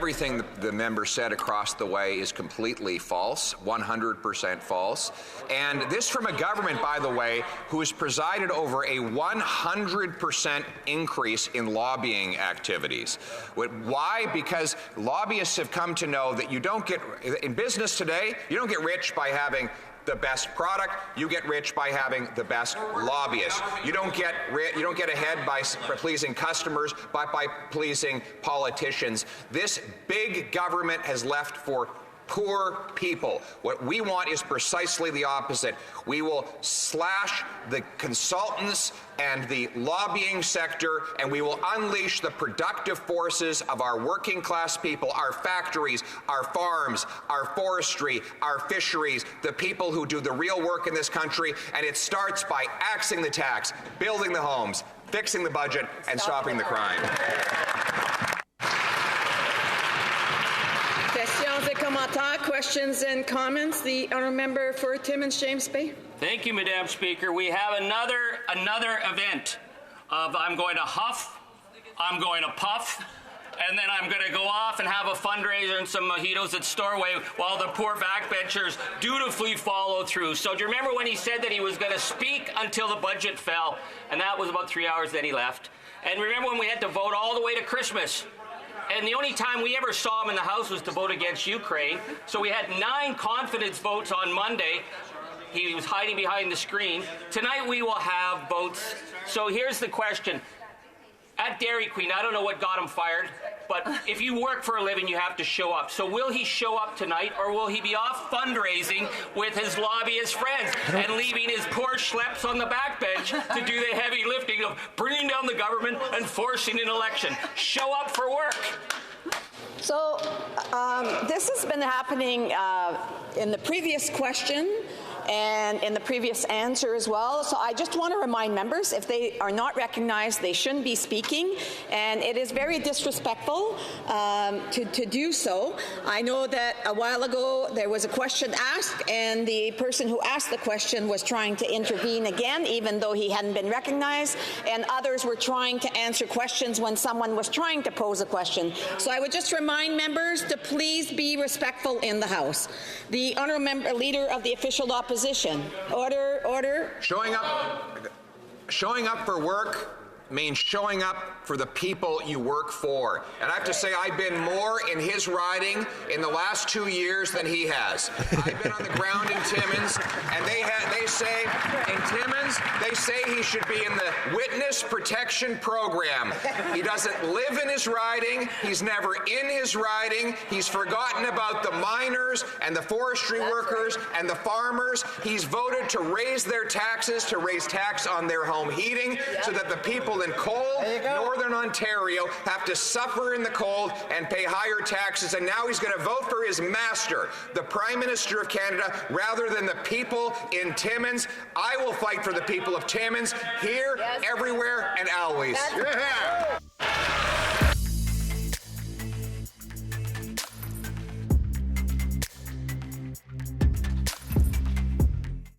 everything the member said across the way is completely false, 100% false. And this from a government, by the way, who has presided over a 100% increase in lobbying activities. Why? Because lobbyists have come to know that you don't get, in business today, you don't get rich by having the best product. You get rich by having the best lobbyists. You don't get ahead by pleasing customers, but by pleasing politicians. This big government has left for poor people. What we want is precisely the opposite. We will slash the consultants and the lobbying sector, and we will unleash the productive forces of our working class people, our factories, our farms, our forestry, our fisheries, the people who do the real work in this country. And it starts by axing the tax, building the homes, fixing the budget, and stopping the crime. Questions and comments. The honourable member for Timmins-James Bay. Thank you, Madam Speaker. We have another event of I'm going to huff, I'm going to puff, and then I'm going to go off and have a fundraiser and some mojitos at Storway while the poor backbenchers dutifully follow through. So do you remember when he said that he was going to speak until the budget fell? And that was about 3 hours, then he left. And remember when we had to vote all the way to Christmas? And the only time we ever saw him in the House was to vote against Ukraine. So we had 9 confidence votes on Monday. He was hiding behind the screen. Tonight we will have votes. So here's the question. At Dairy Queen, I don't know what got him fired, but if you work for a living, you have to show up. So will he show up tonight, or will he be off fundraising with his lobbyist friends and leaving his poor schleps on the backbench to do the heavy lifting of bringing down the government and forcing an election? Show up for work. So this has been happening in the previous question and in the previous answer as well. So I just want to remind members, if they are not recognized, they shouldn't be speaking, and it is very disrespectful to do so. I know that a while ago there was a question asked, and the person who asked the question was trying to intervene again, even though he hadn't been recognized, and others were trying to answer questions when someone was trying to pose a question. So I would just remind members to please be respectful in the House. The honourable member, leader of the official opposition. Order, order. Showing up for work means showing up for the people you work for. And I have to say, I've been more in his riding in the last 2 years than he has. I've been on the ground in Timmins, and they say in Timmins, they say he should be in the witness protection program. He doesn't live in his riding. He's never in his riding. He's forgotten about the miners and the forestry workers and the farmers. He's voted to raise their taxes, to raise tax on their home heating, so that the people in cold Northern Ontario have to suffer in the cold and pay higher taxes. And now he's going to vote for his master, the Prime Minister of Canada, rather than the people in Timmins. I will fight for the people of Timmins, here, everywhere, and always.